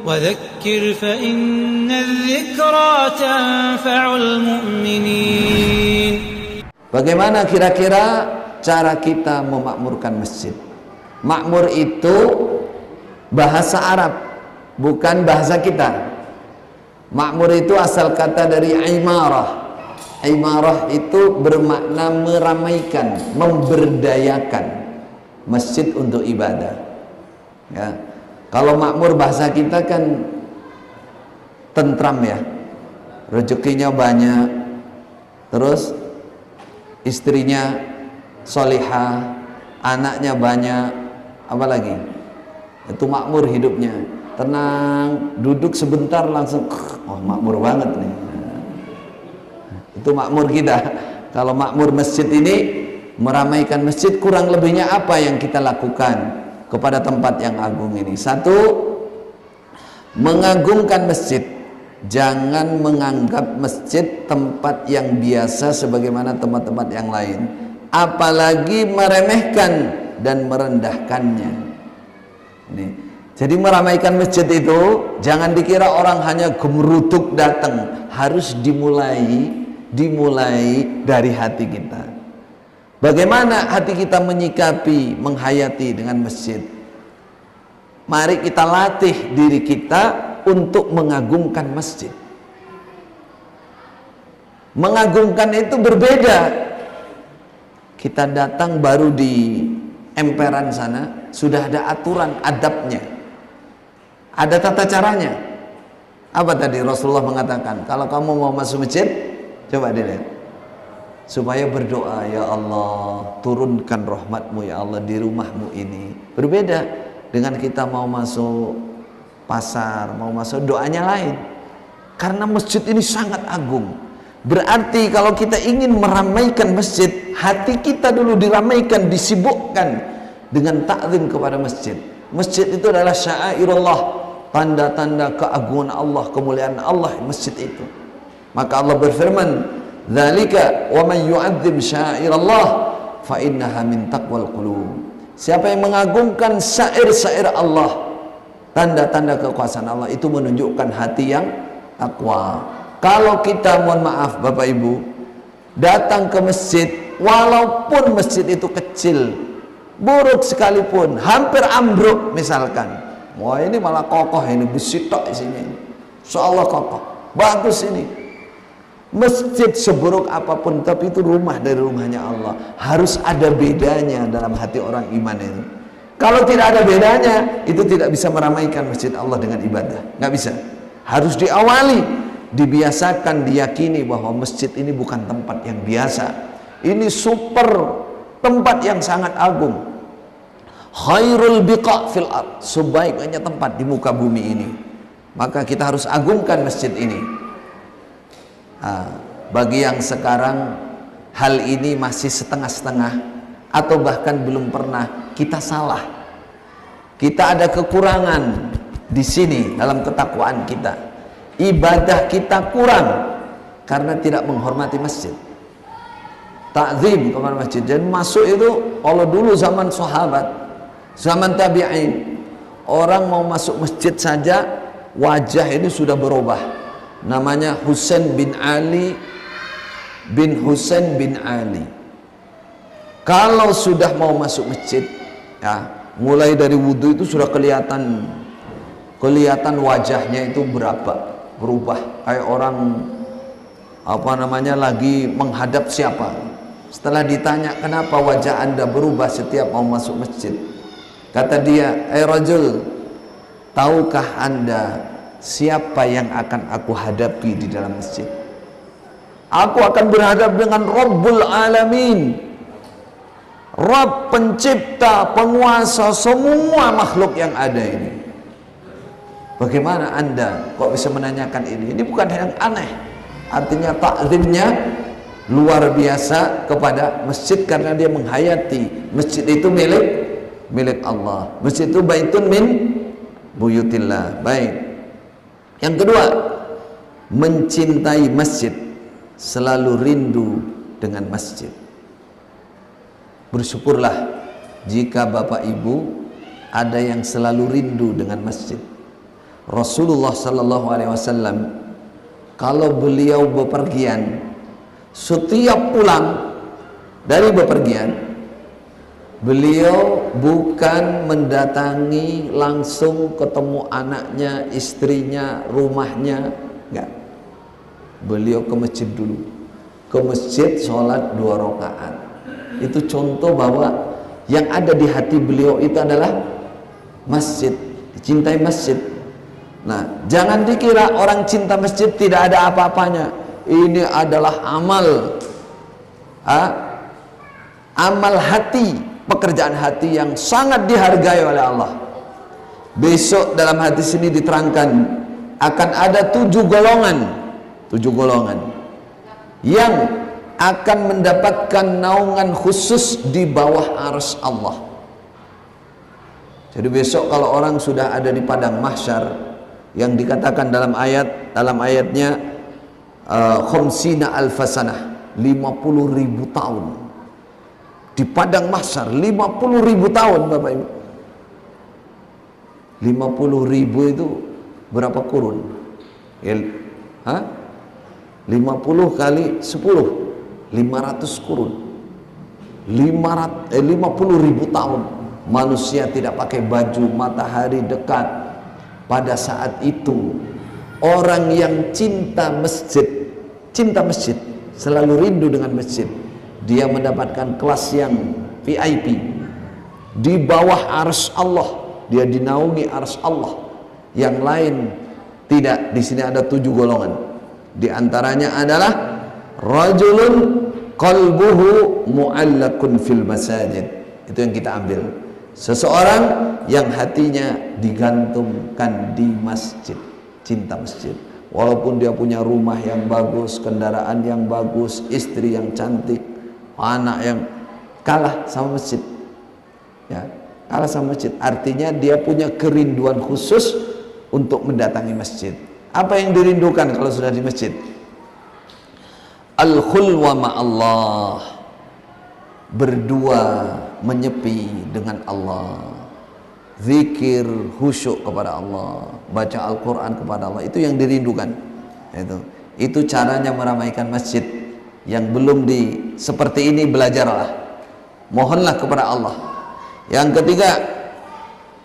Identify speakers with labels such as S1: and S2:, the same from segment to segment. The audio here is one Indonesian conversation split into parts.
S1: وذكر فإن الذكرى تنفع المؤمنين.
S2: Bagaimana kira-kira cara kita memakmurkan masjid? Makmur itu bahasa Arab, bukan bahasa kita. Makmur itu asal kata dari imarah. Imarah itu bermakna meramaikan, memberdayakan masjid untuk ibadah. Ya. Kalau makmur bahasa kita kan tentram ya, rezekinya banyak, terus istrinya solihah, anaknya banyak, apalagi itu makmur hidupnya, tenang, duduk sebentar langsung, oh makmur banget nih. Itu makmur kita. Kalau makmur masjid ini, meramaikan masjid, kurang lebihnya apa yang kita lakukan kepada tempat yang agung ini? Satu, mengagungkan masjid. Jangan menganggap masjid tempat yang biasa sebagaimana tempat-tempat yang lain, apalagi meremehkan dan merendahkannya. Ini. Jadi meramaikan masjid itu jangan dikira orang hanya gemeruduk datang, harus dimulai dari hati kita. Bagaimana hati kita menyikapi, menghayati dengan masjid? Mari kita latih diri kita untuk mengagungkan masjid. Mengagungkan itu berbeda. Kita datang baru di emperan sana, sudah ada aturan adabnya, ada tata caranya. Apa tadi Rasulullah mengatakan? Kalau kamu mau masuk masjid, coba dilihat, supaya berdoa, ya Allah turunkan rahmatmu ya Allah di rumahmu ini. Berbeda dengan kita mau masuk pasar, mau masuk, doanya lain. Karena masjid ini sangat agung. Berarti kalau kita ingin meramaikan masjid, hati kita dulu diramaikan, disibukkan dengan takzim kepada masjid. Masjid itu adalah syairullah, tanda-tanda keagungan Allah, kemuliaan Allah masjid itu. Maka Allah berfirman, "Dzalika wa man yu'azzim syairallah fa innaha min taqwal qulub." Siapa yang mengagungkan syair-syair Allah, tanda-tanda kekuasaan Allah, itu menunjukkan hati yang takwa. Kalau kita, mohon maaf Bapak Ibu, datang ke masjid, walaupun masjid itu kecil, buruk sekalipun, hampir ambruk misalkan, wah ini malah kokoh, ini besi tok isinya, insyaallah kokoh, bagus ini. Masjid seburuk apapun, tapi itu rumah dari rumahnya Allah. Harus ada bedanya dalam hati orang iman itu. Kalau tidak ada bedanya, itu tidak bisa meramaikan masjid Allah dengan ibadah. Nggak bisa. Harus diawali, dibiasakan, diyakini bahwa masjid ini bukan tempat yang biasa. Ini super tempat yang sangat agung. Khairul biqa' fil ard, sebaik-baiknya tempat di muka bumi ini. Maka kita harus agungkan masjid ini. Bagi yang sekarang hal ini masih setengah-setengah atau bahkan belum pernah, kita salah. Kita ada kekurangan di sini dalam ketakwaan kita. Ibadah kita kurang karena tidak menghormati masjid. Ta'zim kepada masjid. Dan masuk itu, kalau dulu zaman sahabat, zaman tabi'in, orang mau masuk masjid saja wajah ini sudah berubah. Namanya Husain bin Ali bin Husain bin Ali. Kalau sudah mau masuk masjid, ya, mulai dari wudhu itu sudah kelihatan wajahnya itu berubah, kayak orang lagi menghadap siapa. Setelah ditanya kenapa wajah anda berubah setiap mau masuk masjid, kata dia, rajul, tahukah anda siapa yang akan aku hadapi di dalam masjid? Aku akan berhadap dengan Rabbul Alamin, Rabb pencipta, penguasa semua makhluk yang ada ini. Bagaimana anda kok bisa menanyakan ini? Ini bukan yang aneh. Artinya takzimnya luar biasa kepada masjid karena dia menghayati masjid itu milik Allah. Masjid itu baitun min buyutillah. Baik. Yang kedua, mencintai masjid, selalu rindu dengan masjid. Bersyukurlah jika Bapak Ibu ada yang selalu rindu dengan masjid. Rasulullah sallallahu alaihi wasallam kalau beliau bepergian, setiap pulang dari bepergian, beliau bukan mendatangi langsung ketemu anaknya, istrinya, rumahnya, enggak. Beliau ke masjid dulu, ke masjid sholat 2 rakaat. Itu contoh bahwa yang ada di hati beliau itu adalah masjid, cintai masjid. Nah, jangan dikira orang cinta masjid tidak ada apa-apanya. Ini adalah amal, amal hati, pekerjaan hati yang sangat dihargai oleh Allah. Besok dalam hadis ini diterangkan akan ada 7 golongan yang akan mendapatkan naungan khusus di bawah arsy Allah. Jadi besok kalau orang sudah ada di padang mahsyar, yang dikatakan dalam ayatnya khamsina alfasanah, 50.000 tahun di padang mahsyar, 50.000 tahun Bapak Ibu. 50.000 itu berapa kurun? 50 kali 10, 500 kurun. 50.000 tahun manusia tidak pakai baju, matahari dekat. Pada saat itu orang yang cinta masjid, selalu rindu dengan masjid, dia mendapatkan kelas yang VIP di bawah arsy Allah, dia dinaungi arsy Allah. Yang lain tidak. Di sini ada 7 golongan. Di antaranya adalah rajulun qalbuhu mu'allakun fil masajid. Itu yang kita ambil. Seseorang yang hatinya digantungkan di masjid, cinta masjid. Walaupun dia punya rumah yang bagus, kendaraan yang bagus, istri yang cantik, anak yang kalah sama masjid. Ya, kalah sama masjid. Artinya dia punya kerinduan khusus untuk mendatangi masjid. Apa yang dirindukan kalau sudah di masjid? Al-khulwa ma'allah, berdua menyepi dengan Allah, zikir, khusyuk kepada Allah, baca Al-Quran kepada Allah. Itu yang dirindukan. Itu caranya meramaikan masjid. Yang belum seperti ini, belajarlah, mohonlah kepada Allah. Yang ketiga,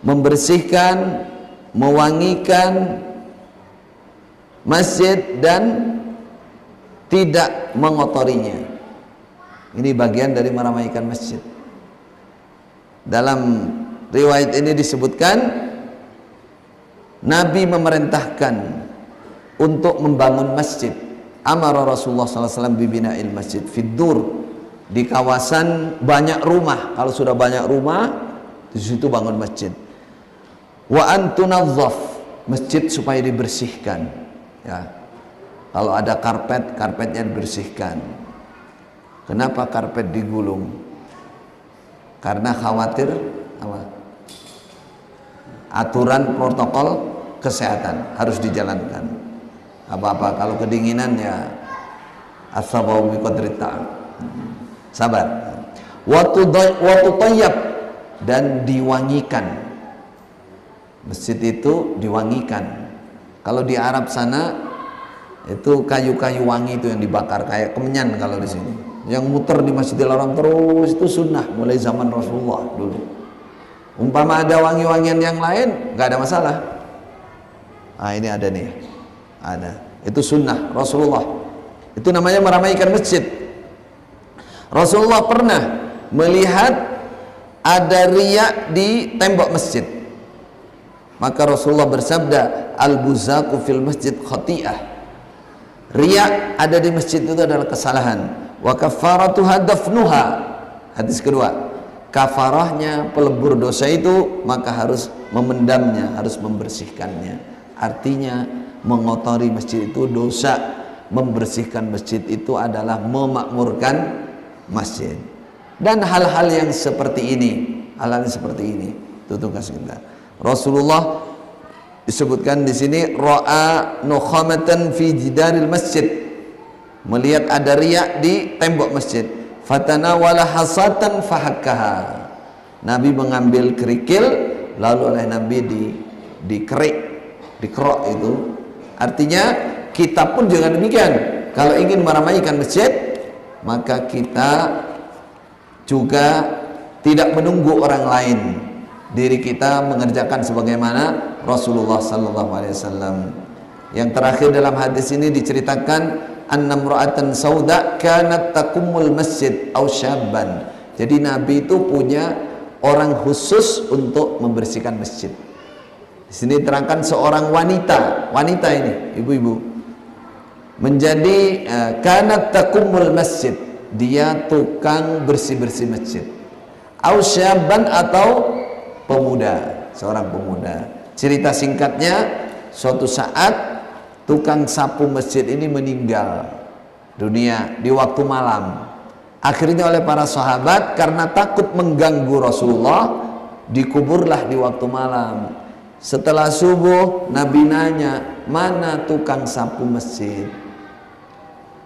S2: membersihkan, mewangikan masjid dan tidak mengotorinya. Ini bagian dari meramaikan masjid. Dalam riwayat ini disebutkan Nabi memerintahkan untuk membangun masjid. Amara Rasulullah SAW bibina'il masjid fiddur, di kawasan banyak rumah. Kalau sudah banyak rumah, di situ bangun masjid. Wa antunazzaf, masjid supaya dibersihkan. Ya, kalau ada karpet, karpetnya dibersihkan. Kenapa karpet digulung? Karena khawatir apa? Aturan protokol kesehatan harus dijalankan. Apa-apa kalau kedinginan ya as-sabaru bi qadri ta'am. Sabar. Wa tutayyab, dan diwangikan. Masjid itu diwangikan. Kalau di Arab sana itu kayu-kayu wangi itu yang dibakar kayak kemenyan. Kalau di sini yang muter di Masjidil Haram terus, itu sunnah mulai zaman Rasulullah dulu. Umpama ada wangi-wangian yang lain nggak ada masalah. Ah, ini ada nih, ada. Itu sunnah Rasulullah. Itu namanya meramaikan masjid. Rasulullah pernah melihat ada riya di tembok masjid. Maka Rasulullah bersabda, al-buzaku fil masjid khati'ah. Riya ada di masjid itu adalah kesalahan. Wa kafaratuha dafnuha. Hadis kedua, kafarahnya pelebur dosa itu maka harus memendamnya, harus membersihkannya. Artinya mengotori masjid itu dosa, membersihkan masjid itu adalah memakmurkan masjid. Dan hal-hal yang seperti ini, hal-hal yang seperti ini, tutup kasih kita. Rasulullah disebutkan di sini ra'a nukhamatan fi jidaril masjid, melihat ada riak di tembok masjid. Fatanawala hasatan fahakkaha, Nabi mengambil kerikil lalu oleh Nabi dikerik, dikerok itu. Artinya kita pun juga demikian. Kalau ingin meramaikan masjid, maka kita juga tidak menunggu orang lain. Diri kita mengerjakan sebagaimana Rasulullah sallallahu alaihi wasallam. Yang terakhir dalam hadis ini diceritakan anna imra'atan sauda kanat takumul masjid aw syabban. Jadi Nabi itu punya orang khusus untuk membersihkan masjid. Di sini terangkan seorang wanita ini, ibu-ibu, menjadi kanat takumul masjid, dia tukang bersih-bersih masjid. Aw syabban, atau pemuda, seorang pemuda. Cerita singkatnya, suatu saat tukang sapu masjid ini meninggal dunia di waktu malam. Akhirnya oleh para sahabat, karena takut mengganggu Rasulullah, dikuburlah di waktu malam. Setelah subuh, Nabi nanya, mana tukang sapu masjid?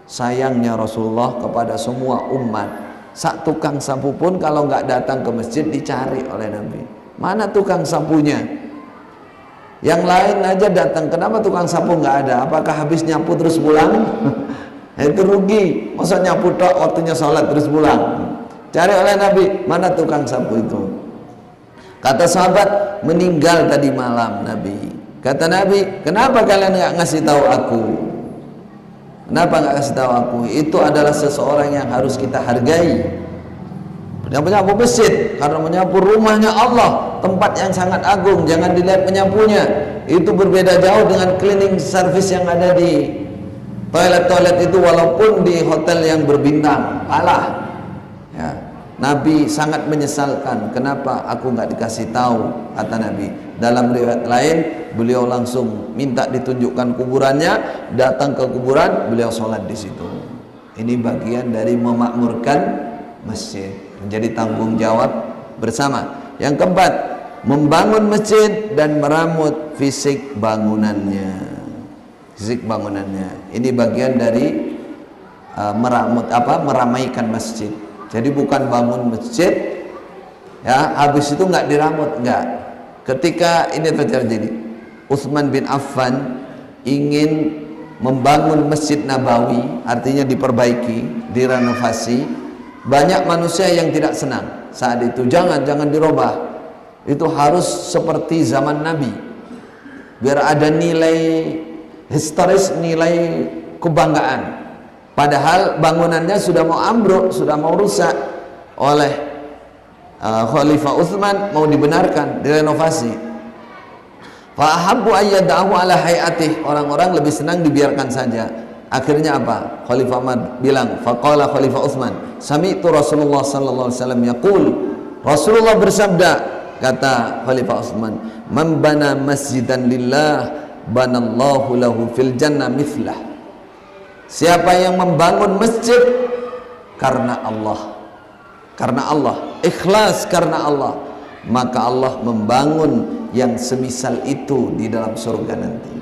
S2: Sayangnya Rasulullah kepada semua umat, sak tukang sapu pun kalau nggak datang ke masjid dicari oleh Nabi. Mana tukang sapunya? Yang lain aja datang, kenapa tukang sapu nggak ada? Apakah habis nyapu terus pulang? Itu rugi. Masa nyapu tok, waktunya sholat terus pulang. Cari oleh Nabi, mana tukang sapu itu? Kata sahabat, meninggal tadi malam Nabi. Kata Nabi, kenapa kalian nggak ngasih tahu aku? Kenapa nggak kasih tahu aku? Itu adalah seseorang yang harus kita hargai. Menyapu masjid karena menyapu rumahnya Allah, tempat yang sangat agung. Jangan dilihat menyapunya. Itu berbeda jauh dengan cleaning service yang ada di toilet-toilet itu, walaupun di hotel yang berbintang. Kalah. Ya. Nabi sangat menyesalkan, kenapa aku nggak dikasih tahu, kata Nabi. Dalam riwayat lain, beliau langsung minta ditunjukkan kuburannya, datang ke kuburan, beliau sholat di situ. Ini bagian dari memakmurkan masjid, menjadi tanggung jawab bersama. Yang keempat, membangun masjid dan meramut fisik bangunannya. Fisik bangunannya. Ini bagian dari meramaikan masjid. Jadi bukan bangun masjid, ya, habis itu nggak diramut, nggak. Ketika ini terjadi, Utsman bin Affan ingin membangun Masjid Nabawi, artinya diperbaiki, direnovasi. Banyak manusia yang tidak senang saat itu. Jangan dirubah. Itu harus seperti zaman Nabi, biar ada nilai historis, nilai kebanggaan. Padahal bangunannya sudah mau ambruk, sudah mau rusak oleh Khalifah Utsman, mau dibenarkan, direnovasi. Fa'ahabbu ayyadahu ala hayatih, orang-orang lebih senang dibiarkan saja. Akhirnya apa? Khalifah Umar bilang, faqala Khalifah Utsman, sami'tu Rasulullah sallallahu alaihi wasallam yaqul, Rasulullah bersabda, kata Khalifah Utsman, man bana masjidan lillah banallahu lahu fil jannah mithlah. Siapa yang membangun masjid karena Allah, ikhlas karena Allah, maka Allah membangun yang semisal itu di dalam surga nanti.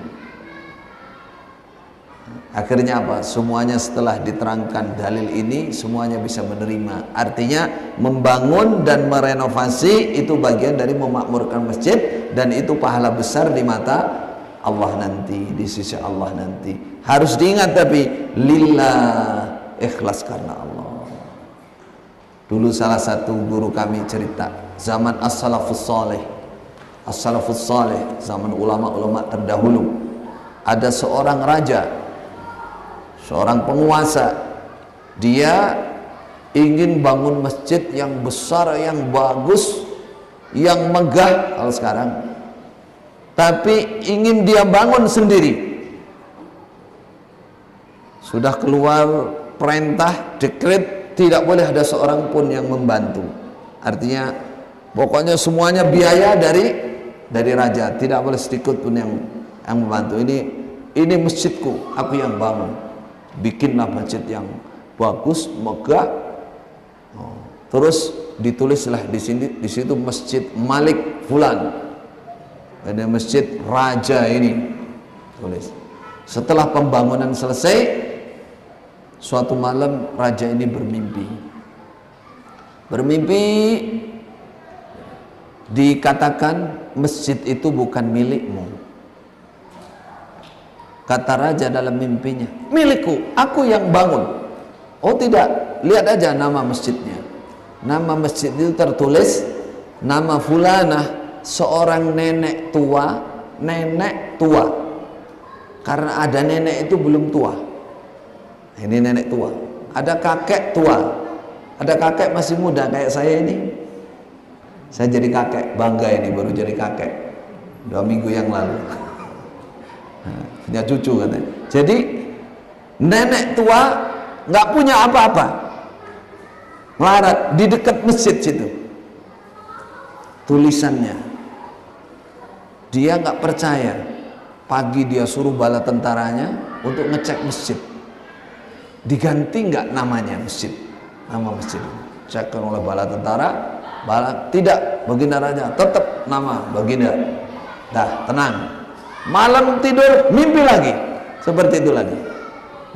S2: Akhirnya apa? Semuanya setelah diterangkan dalil ini, semuanya bisa menerima. Artinya membangun dan merenovasi itu bagian dari memakmurkan masjid, dan itu pahala besar di mata Allah nanti, di sisi Allah nanti. Harus diingat tapi lillah, ikhlas karena Allah. Dulu salah satu guru kami cerita, zaman as-salafus saleh, zaman ulama-ulama terdahulu, ada seorang raja, seorang penguasa, dia ingin bangun masjid yang besar, yang bagus, yang megah kalau sekarang, tapi ingin dia bangun sendiri. Sudah keluar perintah, dekret, tidak boleh ada seorang pun yang membantu. Artinya pokoknya semuanya biaya dari raja, tidak boleh sedikit pun yang membantu. Ini masjidku, aku yang bangun. Bikinlah masjid yang bagus, megah. Terus ditulislah di situ Masjid Malik Fulan. Ada masjid raja ini, tulis. Setelah pembangunan selesai, suatu malam raja ini bermimpi, dikatakan masjid itu bukan milikmu, Kata raja dalam mimpinya, milikku, aku yang bangun. Oh tidak, lihat aja nama masjidnya. Nama masjid itu tertulis nama fulanah, seorang nenek tua. Nenek tua, karena ada nenek itu belum tua. Ini nenek tua. Ada kakek tua, ada kakek masih muda kayak saya ini. Saya jadi kakek, bangga ini, baru jadi kakek 2 minggu yang lalu. Punya cucu katanya. Jadi nenek tua nggak punya apa-apa, melarat di dekat masjid situ. Tulisannya, dia nggak percaya. Pagi dia suruh bala tentaranya untuk ngecek masjid, diganti nggak namanya masjid, nama masjid. Cekkan oleh bala tentara, tidak, baginda raja tetap nama baginda. Dah tenang. Malam tidur mimpi lagi seperti itu lagi.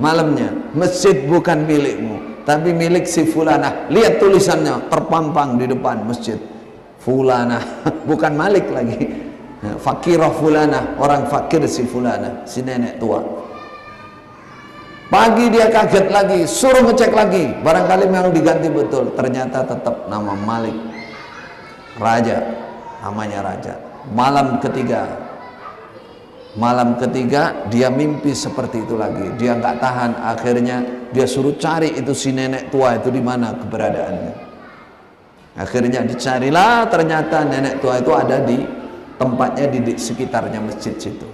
S2: Malamnya, masjid bukan milikmu tapi milik si fulanah. Lihat tulisannya terpampang di depan masjid, fulanah. Bukan malik lagi, fakirah fulanah, orang fakir si fulanah, si nenek tua. Pagi dia kaget lagi, suruh ngecek lagi, barangkali memang diganti betul. Ternyata tetap nama Malik, raja, namanya raja. Malam ketiga dia mimpi seperti itu lagi. Dia nggak tahan, akhirnya dia suruh cari itu si nenek tua itu di mana keberadaannya. Akhirnya dicarilah, ternyata nenek tua itu ada di tempatnya di sekitarnya masjid situ.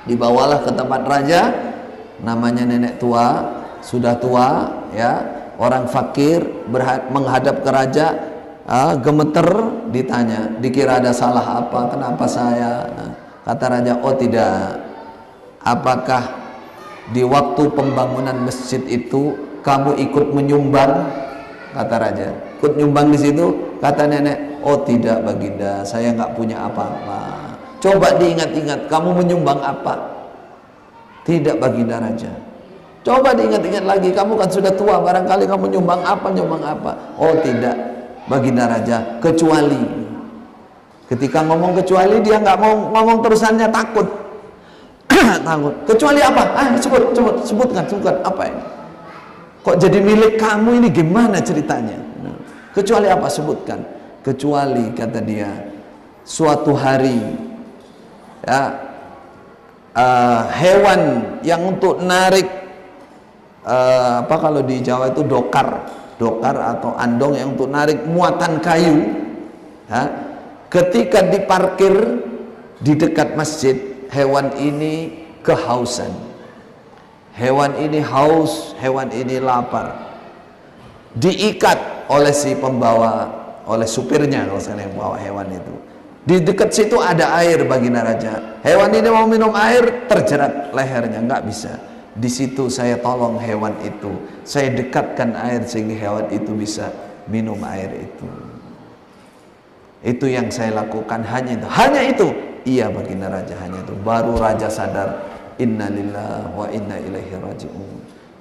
S2: Dibawalah ke tempat raja, namanya nenek tua, sudah tua ya, orang fakir, menghadap ke raja, gemeter, ditanya, dikira ada salah apa, kenapa saya? Kata raja, oh tidak, apakah di waktu pembangunan masjid itu kamu ikut menyumbang? Kata raja, ikut nyumbang di situ? Kata nenek, oh tidak baginda, saya nggak punya apa-apa. Coba diingat-ingat, kamu menyumbang apa? Tidak baginda raja. Coba diingat-ingat lagi, kamu kan sudah tua, barangkali kamu nyumbang apa? Oh tidak baginda raja, kecuali. Ketika ngomong kecuali, dia nggak mau ngomong terusannya, takut. Takut. Kecuali apa? Sebutkan apa ini? Kok jadi milik kamu ini, gimana ceritanya? Kecuali apa? Sebutkan. Kecuali, kata dia, suatu hari ya, hewan yang untuk narik apa kalau di Jawa itu dokar atau andong yang untuk narik muatan kayu ya, ketika diparkir di dekat masjid, hewan ini kehausan, hewan ini haus, hewan ini lapar, diikat oleh si pembawa, oleh supirnya kalau saya yang bawa hewan itu. Di dekat situ ada air baginda raja. Hewan ini mau minum air, terjerat lehernya, nggak bisa. Di situ saya tolong hewan itu, saya dekatkan air sehingga hewan itu bisa minum air itu. Itu yang saya lakukan, hanya itu. Iya baginda raja, hanya itu. Baru raja sadar, innalillahi wa inna ilaihi raji'un.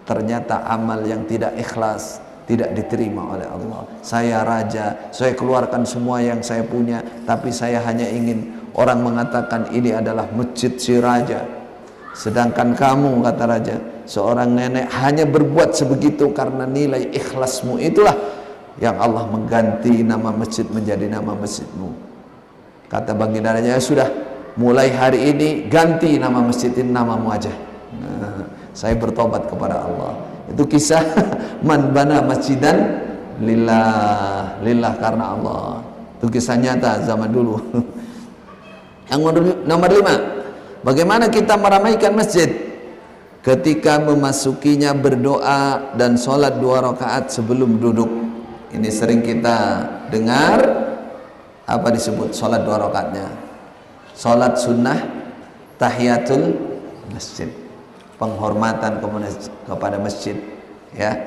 S2: Ternyata amal yang tidak ikhlas tidak diterima oleh Allah. Saya raja, saya keluarkan semua yang saya punya, tapi saya hanya ingin orang mengatakan ini adalah masjid si raja. Sedangkan kamu, kata raja, seorang nenek hanya berbuat sebegitu karena nilai ikhlasmu itulah yang Allah mengganti nama masjid menjadi nama masjidmu. Kata baginda raja, ya sudah, mulai hari ini ganti nama masjid ini namamu aja. Saya bertobat kepada Allah. Itu kisah man bana masjidan lillah karena Allah. Itu kisah nyata zaman dulu. Yang nomor 5, bagaimana kita meramaikan masjid? Ketika memasukinya berdoa dan sholat 2 rakaat sebelum duduk. Ini sering kita dengar, apa disebut sholat 2 rakaatnya? Sholat sunnah tahiyatul masjid, penghormatan kepada masjid ya.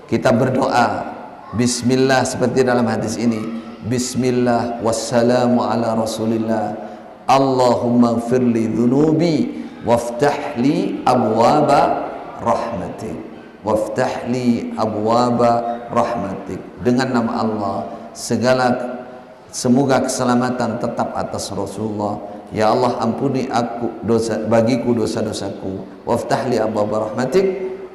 S2: Kita berdoa bismillah seperti dalam hadis ini, bismillah wassalamu ala rasulillah, Allahumma gfirli dhunubi waftahli abwaba rahmatik, waftahli abwaba rahmatik. Dengan nama Allah, semoga keselamatan tetap atas Rasulullah, ya Allah ampuni aku bagiku dosa-dosaku, waftahli abwaaba rahmatik,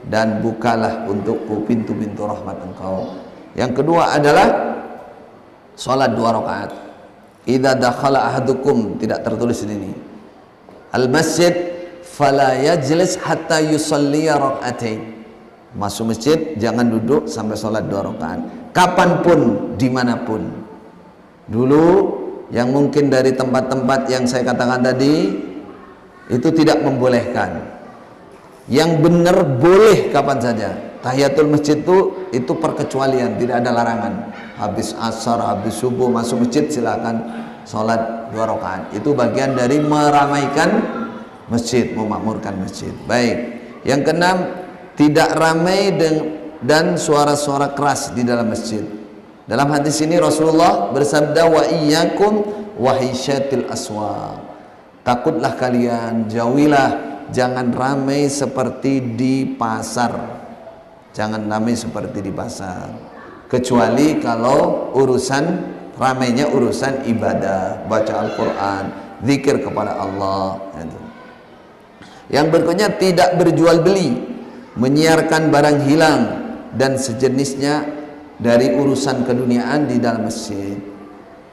S2: dan bukalah untukku pintu-pintu rahmat Engkau. Yang kedua adalah salat 2 rakaat. Idza dakhala ahadukum, tidak tertulis di sini, al masjid fala yajlis hatta yusalli rak'atain. Masuk masjid jangan duduk sampai salat 2 rakaat. Kapanpun, dimanapun. Dulu yang mungkin dari tempat-tempat yang saya katakan tadi itu tidak membolehkan. Yang benar boleh kapan saja. Tahiyatul masjid itu perkecualian, tidak ada larangan. Habis asar, habis subuh masuk masjid silakan salat 2 rakaat. Itu bagian dari meramaikan masjid, memakmurkan masjid. Baik. Yang keenam, tidak ramai dan suara-suara keras di dalam masjid. Dalam hadis ini Rasulullah bersabda, wa iyyakum wa hisyatil aswaq. Takutlah kalian, jauhilah, jangan ramai seperti di pasar. Jangan ramai seperti di pasar. Kecuali kalau urusan ramainya urusan ibadah, baca Al-Qur'an, zikir kepada Allah. Yang berikutnya, tidak berjual beli, menyiarkan barang hilang dan sejenisnya dari urusan keduniaan di dalam masjid.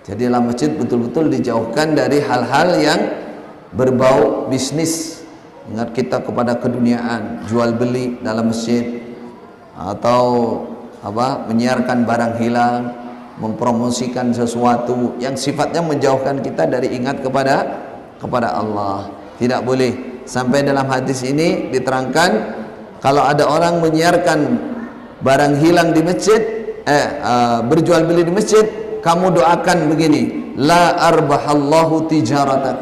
S2: Jadi dalam masjid betul-betul dijauhkan dari hal-hal yang berbau bisnis. Ingat kita kepada keduniaan, jual beli dalam masjid, atau menyiarkan barang hilang, mempromosikan sesuatu yang sifatnya menjauhkan kita dari ingat kepada Allah. Tidak boleh. Sampai dalam hadis ini diterangkan, kalau ada orang menyiarkan barang hilang di masjid, berjual beli di masjid, kamu doakan begini, la arbahallahu tijaratak,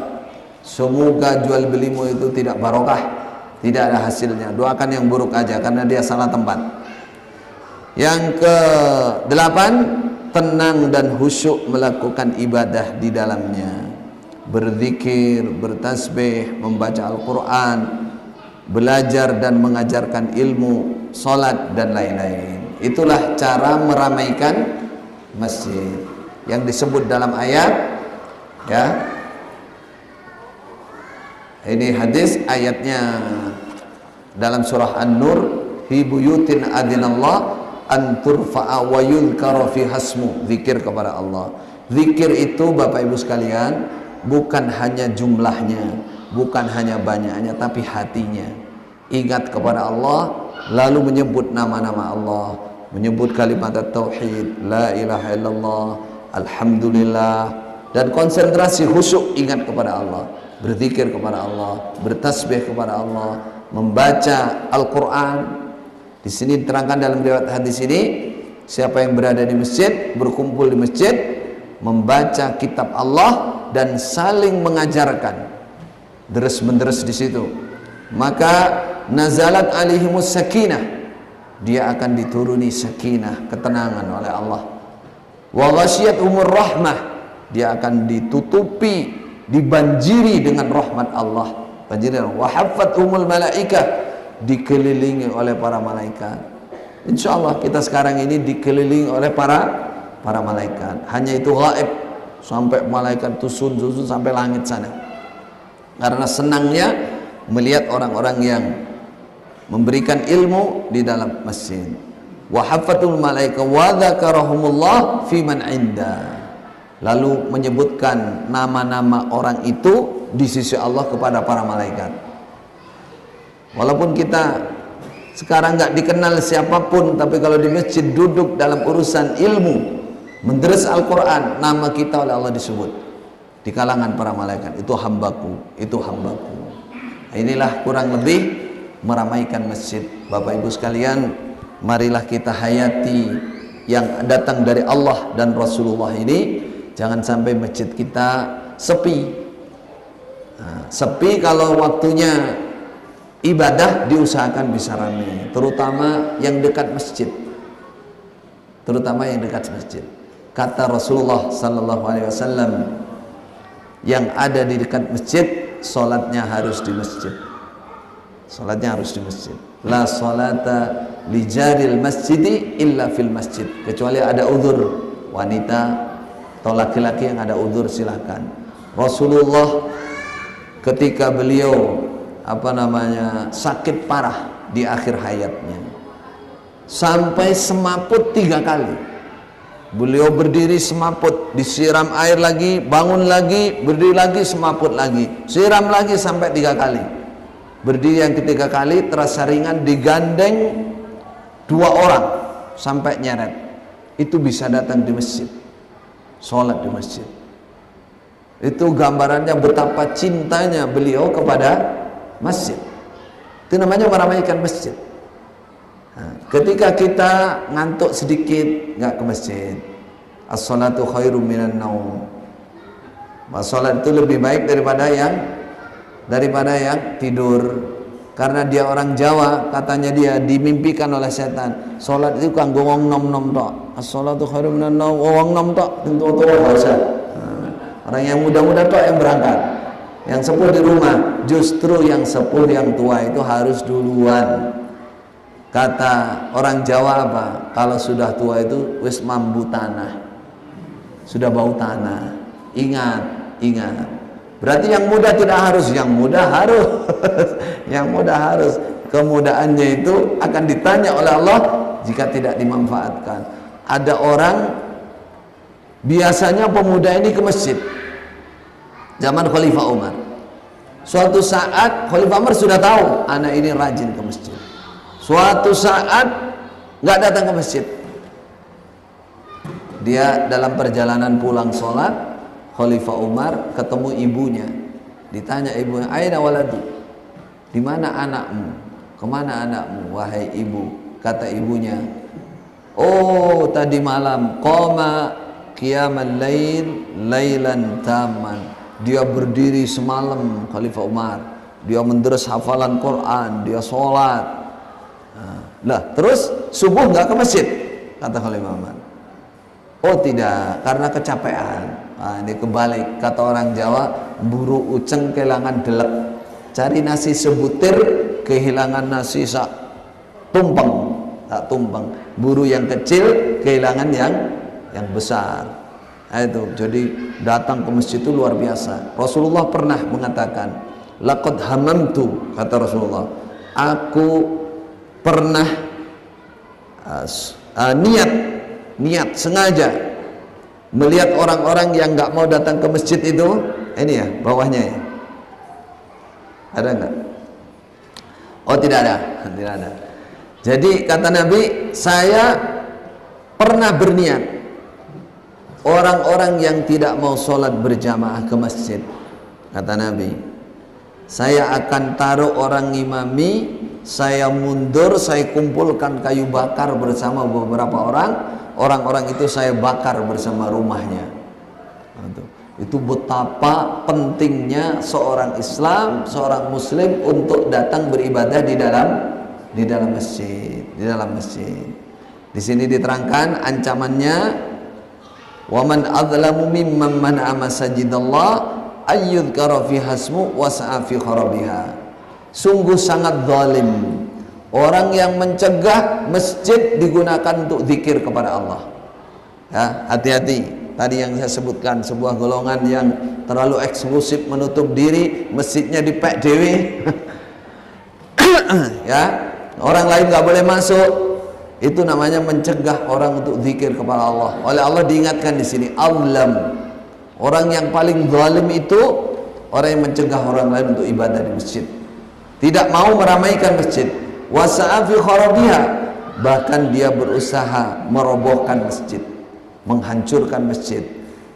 S2: semoga jual belimu itu tidak barokah, tidak ada hasilnya. Doakan yang buruk aja karena dia salah tempat. Yang ke-8, tenang dan khusyuk melakukan ibadah di dalamnya, berzikir, bertasbih, membaca Al-Quran, belajar dan mengajarkan ilmu, salat dan lain-lain. Itulah cara meramaikan masjid yang disebut dalam ayat, ya. Ini hadis, ayatnya dalam surah An-Nur, fi buyutin adzinallah an turfa'a wa yuzkara fi hasmu, zikir kepada Allah. Zikir itu Bapak Ibu sekalian bukan hanya jumlahnya, bukan hanya banyaknya, tapi hatinya. Ingat kepada Allah, lalu menyebut nama-nama Allah, menyebut kalimat tauhid, la ilaha illallah, alhamdulillah, dan konsentrasi khusyuk ingat kepada Allah, berzikir kepada Allah, bertasbih kepada Allah, membaca Al-Quran. Di sini diterangkan dalam riwayat hadis ini, siapa yang berada di masjid, berkumpul di masjid, membaca kitab Allah dan saling mengajarkan, deres-menderes di situ, maka nazalat alaihimus sakinah, dia akan dituruni sakinah, ketenangan oleh Allah. Wa ghasyiyatuhumur rahmah, dia akan ditutupi, dibanjiri dengan rahmat Allah. Banjiran. Wa haffathumul malaikah, dikelilingi oleh para malaikat. Insya Allah kita sekarang ini dikelilingi oleh para malaikat. Hanya itu gaib, sampai malaikat itu susun sampai langit sana, karena senangnya melihat orang-orang yang memberikan ilmu di dalam masjid. Wa haffatul malaika wa dzakarahumullah fi man inda, lalu menyebutkan nama-nama orang itu di sisi Allah kepada para malaikat. Walaupun kita sekarang nggak dikenal siapapun, tapi kalau di masjid duduk dalam urusan ilmu, menderes Al-Quran, nama kita oleh Allah disebut di kalangan para malaikat. Itu hambaku, itu hambaku. Inilah kurang lebih meramaikan masjid. Bapak Ibu sekalian, marilah kita hayati yang datang dari Allah dan Rasulullah ini. Jangan sampai masjid kita sepi. Sepi kalau waktunya ibadah, diusahakan bisa ramai, terutama yang dekat masjid. Terutama yang dekat masjid. Kata Rasulullah sallallahu alaihi wasallam, yang ada di dekat masjid, salatnya harus di masjid. Salatnya harus di masjid. La salata li jaril masjidi illa fil masjid. Kecuali ada uzur, wanita atau laki-laki yang ada uzur silahkan. Rasulullah ketika beliau sakit parah di akhir hayatnya, sampai semaput 3 kali. Beliau berdiri semaput, disiram air lagi, bangun lagi, berdiri lagi, semaput lagi, siram lagi sampai 3 kali. Berdiri yang ketiga kali terasa ringan, digandeng 2 orang sampai nyeret. Itu bisa datang di masjid, sholat di masjid. Itu gambarannya betapa cintanya beliau kepada masjid. Itu namanya meramaikan masjid. Nah, ketika kita ngantuk sedikit nggak ke masjid, as-salatu khairum minan naum. Salat itu lebih baik daripada yang tidur. Karena dia orang Jawa, katanya dia dimimpikan oleh setan. Salat itu kanggo wong nom-nom tok. As-salatu khairum minan naum, wong nom tok, tentu usah. Orang yang muda-muda tok yang berangkat. Yang sepuh di rumah. Justru yang sepuh yang tua itu harus duluan. Kata orang Jawa apa? Kalau sudah tua itu wis mambu tanah, sudah bau tanah. Ingat. Berarti yang muda tidak harus, yang muda harus. Yang muda harus. Kemudaannya itu akan ditanya oleh Allah jika tidak dimanfaatkan. Ada orang, biasanya pemuda ini ke masjid zaman Khalifah Umar. Suatu saat Khalifah Umar sudah tahu anak ini rajin ke masjid. Suatu saat nggak datang ke masjid. Dia dalam perjalanan pulang sholat, Khalifah Umar ketemu ibunya. Ditanya ibunya, "Aina waladi?" Di mana anakmu? Kemana anakmu, wahai ibu? Kata ibunya, "Oh, tadi malam qama qiyamal lail lailan taman." Dia berdiri semalam, Khalifah Umar. Dia menderes hafalan Quran, dia sholat. Lah, terus subuh nggak ke masjid? Kata Khalifah Umar. Oh tidak, karena kecapean. Ini kebalik, kata orang Jawa, buru uceng kehilangan delek. Cari nasi sebutir, kehilangan nasi sak tumpeng, tak tumpeng. Buru yang kecil, kehilangan yang besar. Nah, itu jadi datang ke masjid itu luar biasa. Rasulullah pernah mengatakan, laqad hamamtu, kata Rasulullah, aku pernah niat sengaja melihat orang-orang yang nggak mau datang ke masjid itu. Ini ya bawahnya ya, ada nggak? Oh tidak ada. Jadi kata Nabi, saya pernah berniat orang-orang yang tidak mau sholat berjamaah ke masjid, kata Nabi, saya akan taruh orang ngimami, saya mundur, saya kumpulkan kayu bakar bersama beberapa orang itu saya bakar bersama rumahnya. Itu betapa pentingnya seorang Islam, seorang Muslim untuk datang beribadah di dalam masjid. Di sini diterangkan ancamannya, waman adzlamu mimman mana'a masajidallah ayyudhkara fi hasmu wasa'a fi kharabiha. Sungguh sangat zalim orang yang mencegah masjid digunakan untuk zikir kepada Allah. Ya, hati-hati. Tadi yang saya sebutkan, sebuah golongan yang terlalu eksklusif, menutup diri, masjidnya dipek dewe. Ya, orang lain nggak boleh masuk. Itu namanya mencegah orang untuk zikir kepada Allah. Oleh Allah diingatkan di sini, azlam. Orang yang paling zalim itu orang yang mencegah orang lain untuk ibadah di masjid. Tidak mau meramaikan masjid. Wasa'a fi kharabiha. Bahkan dia berusaha merobohkan masjid, menghancurkan masjid.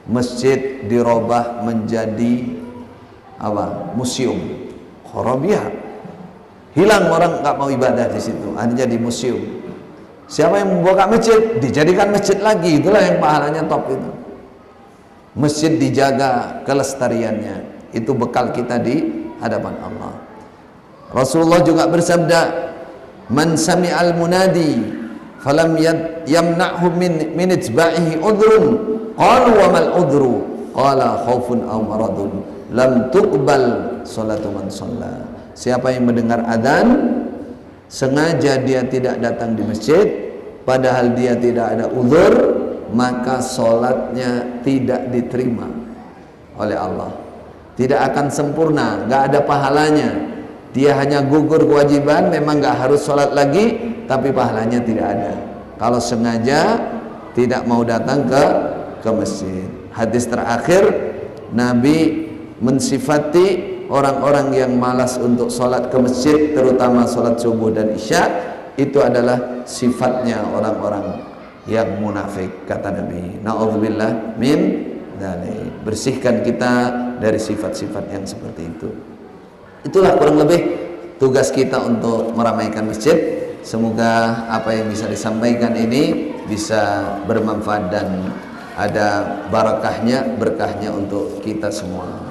S2: Masjid dirubah menjadi apa? Museum. Kharabiha. Hilang orang nggak mau ibadah di situ, hanya jadi museum. Siapa yang membuka masjid, dijadikan masjid lagi. Itulah yang pahalanya top itu. Masjid dijaga kelestariannya. Itu bekal kita di hadapan Allah. Rasulullah juga bersabda, man sami'al munadi falam yamna'hu min ijba'ihi udhrun qalu wa mal udhru qala khaufun aw maradun lam tuqbal salatu man shalla. Siapa yang mendengar adzan sengaja dia tidak datang di masjid padahal dia tidak ada uzur, maka sholatnya tidak diterima oleh Allah. tidak akan sempurna, nggak ada pahalanya. Dia hanya gugur kewajiban, memang nggak harus sholat lagi, tapi pahalanya tidak ada kalau sengaja tidak mau datang ke masjid. Hadis terakhir, Nabi mensifati orang-orang yang malas untuk sholat ke masjid, terutama sholat subuh dan isya, itu adalah sifatnya orang-orang yang munafik, kata Nabi. Na'udzubillah min dzalik. Bersihkan kita dari sifat-sifat yang seperti itu. Itulah kurang lebih tugas kita untuk meramaikan masjid. Semoga apa yang bisa disampaikan ini bisa bermanfaat dan ada barakahnya, berkahnya untuk kita semua.